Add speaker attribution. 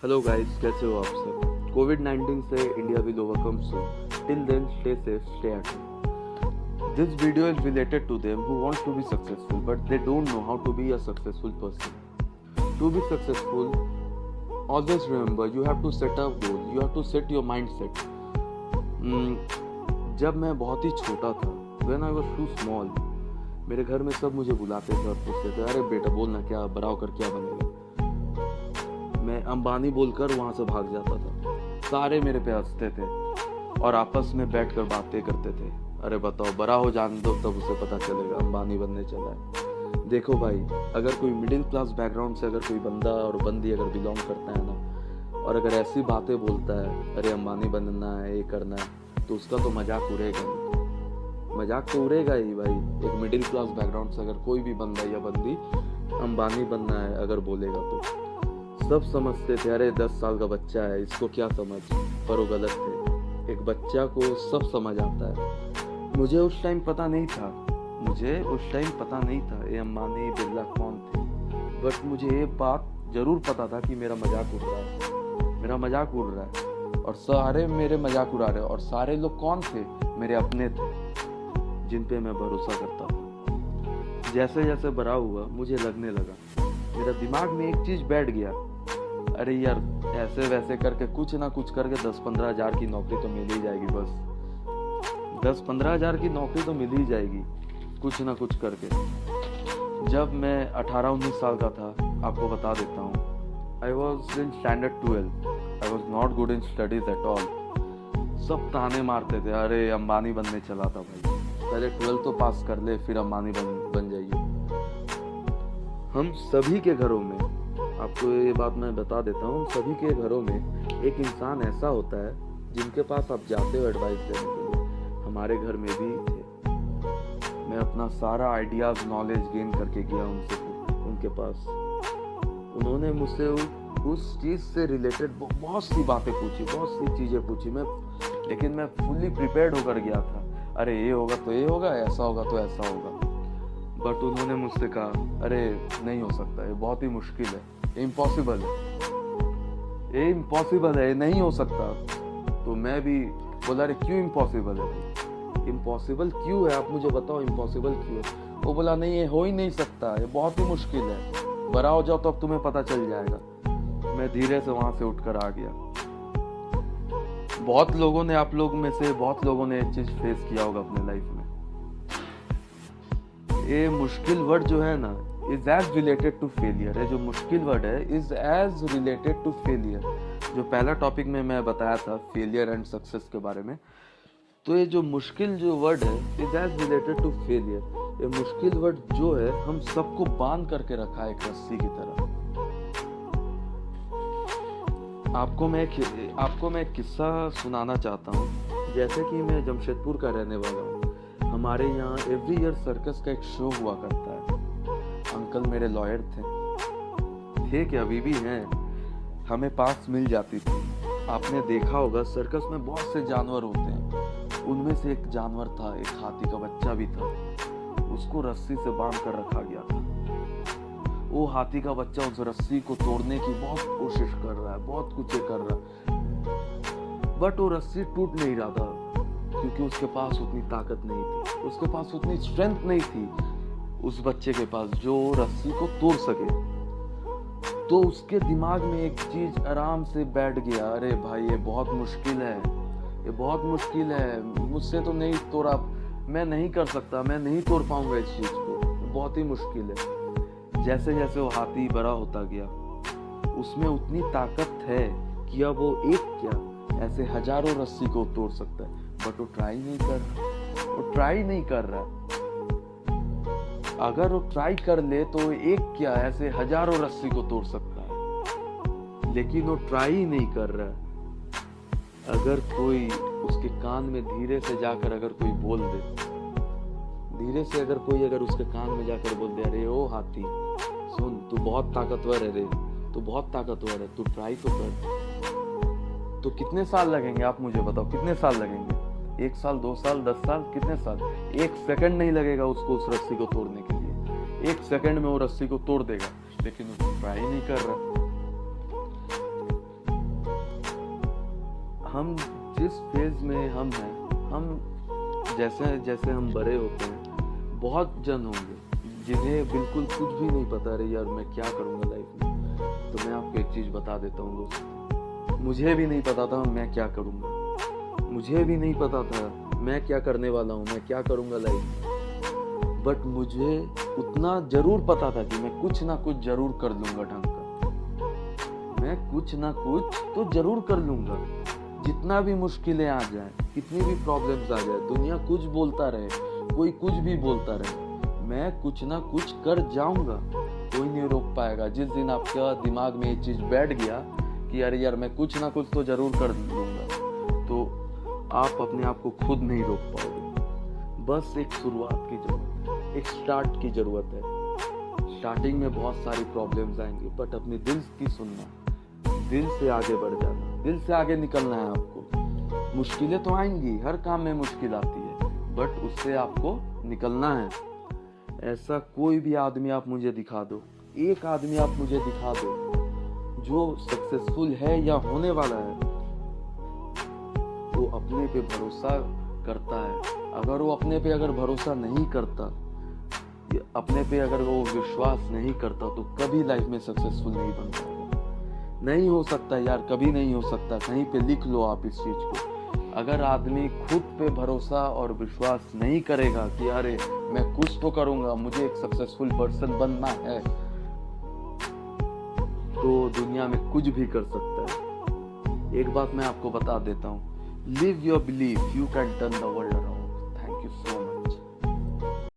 Speaker 1: Hello guys, कैसे हो आप सब। कोविड-19 से India will overcome soon. Till then stay safe, stay at home. This video is related to them who wants to be successful but they don't know how to be a successful person. To be successful, always remember you have to set a goal, you have to set your mindset. जब मैं बहुत ही छोटा था, when I was too small, मेरे घर में सब मुझे बुलाते थे और पूछते थे, अरे बेटा बोलना क्या बड़ा होकर क्या बनेगा। मैं अंबानी बोलकर वहाँ से भाग जाता था। सारे मेरे पे हंसते थे और आपस में बैठकर बातें करते थे, अरे बताओ बड़ा हो जान दो तब उसे पता चलेगा अंबानी बनने चला है। देखो भाई, अगर कोई मिडिल क्लास बैकग्राउंड से अगर कोई बंदा और बंदी अगर बिलोंग करता है ना, और अगर ऐसी बातें बोलता है, अरे अंबानी बनना है, ये करना है, तो उसका तो मजाक उड़ेगा ही। मजाक तो उड़ेगा ही भाई। एक मिडिल क्लास बैकग्राउंड से अगर कोई भी बंदा या बंदी अंबानी बनना है अगर बोलेगा तो सब समझते थे, अरे 10 साल का बच्चा है, इसको क्या समझ। पर वो गलत थे। एक बच्चा को सब समझ आता है। मुझे उस टाइम पता नहीं था ये अंबानी बिरला कौन थे, बट मुझे ये बात जरूर पता था कि मेरा मजाक उड़ रहा है और सारे मेरे मजाक उड़ा रहे। और सारे लोग कौन थे? मेरे अपने थे, जिन पे मैं भरोसा करता था। जैसे जैसे बड़ा हुआ मुझे लगने लगा, मेरा दिमाग में एक चीज बैठ गया, अरे यार ऐसे वैसे करके कुछ ना कुछ करके 10-15 हजार की नौकरी तो मिल ही जाएगी। बस 10-15 हजार की नौकरी तो मिल ही जाएगी कुछ ना कुछ करके। जब मैं 18-19 साल का था, आपको बता देता हूँ, I was in standard 12। I was not good in studies at all. सब ताने मारते थे, अरे अंबानी बनने चला था भाई, पहले 12 तो पास कर ले फिर अंबानी बन जाइए। हम सभी के घरों में, आपको ये बात मैं बता देता हूँ, सभी के घरों में एक इंसान ऐसा होता है जिनके पास आप जाते हो एडवाइस देने के लिए। हमारे घर में भी थे। मैं अपना सारा आइडियाज नॉलेज गेन करके गया उनके पास। उन्होंने मुझसे उस चीज़ से रिलेटेड बहुत सी बातें पूछी, बहुत सी चीज़ें पूछी। लेकिन मैं फुल्ली प्रिपेयर्ड होकर गया था, अरे ये होगा तो ये होगा, ऐसा होगा तो ऐसा होगा। बट उन्होंने मुझसे कहा, अरे नहीं हो सकता, ये बहुत ही मुश्किल है, इम्पॉसिबल है, ये नहीं हो सकता। तो मैं भी बोला, अरे क्यों इम्पॉसिबल है भाई, इम्पॉसिबल क्यों है, आप मुझे बताओ इम्पॉसिबल क्यों है। वो बोला, नहीं ये हो ही नहीं सकता, ये बहुत ही मुश्किल है, बड़ा हो जाओ तो अब तुम्हें पता चल जाएगा। मैं धीरे से वहां से उठकर आ गया। आप लोग में से बहुत लोगों ने ये चीज फेस किया होगा अपने लाइफ में। ये मुश्किल वर्ड जो है ना, is as related to failure है। जो मुश्किल वर्ड है is as related to failure. जो पहला टॉपिक में मैं बताया था फेलियर एंड सक्सेस के बारे में, तो ये जो मुश्किल जो वर्ड है is as related to failure. ये मुश्किल वर्ड जो है हम सबको बांध करके रखा है एक रस्सी की तरह। आपको मैं एक किस्सा सुनाना चाहता हूँ। जैसे कि मैं जमशेदपुर का रहने वाला हूँ। हमारे यहाँ एवरी ईयर सर्कस का एक शो हुआ करता है। अंकल मेरे लॉयर थे कि अभी भी हैं, हमें पास मिल जाती थी। आपने देखा होगा सर्कस में बहुत से जानवर होते हैं, उनमें से एक जानवर था, एक हाथी का बच्चा भी था। उसको रस्सी से बांध कर रखा गया था। वो हाथी का बच्चा उस रस्सी को तोड़ने की बहुत कोशिश कर रहा है, बहुत कुछ कर रहा है, बट वो रस्सी टूट नहीं रहा था, क्योंकि उसके पास उतनी ताकत नहीं थी, उसके पास उतनी स्ट्रेंथ नहीं थी उस बच्चे के पास जो रस्सी को तोड़ सके। तो उसके दिमाग में एक चीज आराम से बैठ गया, अरे भाई ये बहुत मुश्किल है, मुझसे तो नहीं तोड़ा, मैं नहीं कर सकता, मैं नहीं तोड़ पाऊंगा इस चीज को, बहुत ही मुश्किल है। जैसे जैसे वो हाथी बड़ा होता गया, उसमें उतनी ताकत है कि अब वो एक क्या ऐसे हजारों रस्सी को तोड़ सकता है, बट वो ट्राई नहीं कर रहा। अगर वो ट्राई कर ले तो एक क्या ऐसे हजारों रस्सी को तोड़ सकता है, लेकिन वो ट्राई ही नहीं कर रहा। अगर कोई उसके कान में धीरे से जाकर अगर कोई बोल दे, अगर उसके कान में जाकर बोल दे, अरे ओ हाथी सुन, तू बहुत ताकतवर है, तू ट्राई तो कर। तो कितने साल लगेंगे आप मुझे बताओ, कितने साल लगेंगे? 1 साल, 2 साल, 10 साल, कितने साल? 1 सेकंड नहीं लगेगा उसको उस रस्सी को तोड़ने के लिए। 1 सेकंड में वो रस्सी को तोड़ देगा, लेकिन वो ट्राई नहीं कर रहा। हम जिस फेज में हम हैं, हम जैसे जैसे हम बड़े होते हैं, बहुत जन होंगे जिन्हें बिल्कुल कुछ भी नहीं पता रही यार मैं क्या करूँगा लाइफ में। तो मैं आपको एक चीज़ बता देता हूँ दोस्त, मुझे भी नहीं पता था मैं क्या करूँगा, मुझे भी नहीं पता था मैं क्या करने वाला हूँ, मैं क्या करूँगा लाइफ में। बट मुझे उतना जरूर पता था कि मैं कुछ ना कुछ जरूर कर लूँगा ढंग का, मैं कुछ ना कुछ तो जरूर कर लूँगा। जितना भी मुश्किलें आ जाए, कितनी भी प्रॉब्लम्स आ जाए, दुनिया कुछ बोलता रहे, कोई कुछ भी बोलता रहे, मैं कुछ ना कुछ कर जाऊंगा, कोई नहीं रोक पाएगा। जिस दिन आपका दिमाग में ये चीज़ बैठ गया कि अरे यार मैं कुछ ना कुछ तो जरूर कर लूंगा, तो आप अपने आप को खुद नहीं रोक पाओगे। बस एक शुरुआत की जरूरत है, एक स्टार्ट की जरूरत है। स्टार्टिंग में बहुत सारी प्रॉब्लम्स आएंगी, बट अपने दिल की सुनना, दिल से आगे बढ़ जाना, दिल से आगे निकलना है आपको। मुश्किलें तो आएंगी, हर काम में मुश्किल आती है, बट उससे आपको निकलना है। ऐसा कोई भी आदमी आप मुझे दिखा दो, एक आदमी आप मुझे दिखा दो जो सक्सेसफुल है या होने वाला है, वो अपने पे भरोसा करता है। अगर वो अपने पे अगर भरोसा नहीं करता, अपने पे अगर वो विश्वास नहीं करता, तो कभी लाइफ में सक्सेसफुल नहीं बन पाएगा। नहीं हो सकता यार, कभी नहीं हो सकता। कहीं पे लिख लो आप इस चीज को। अगर आदमी खुद पे भरोसा और विश्वास नहीं करेगा कि अरे मैं कुछ तो करूंगा, मुझे एक सक्सेसफुल पर्सन बनना है, तो दुनिया में कुछ भी कर सकता है। एक बात मैं आपको बता देता हूँ, live your belief, you can turn the world around. Thank you so much.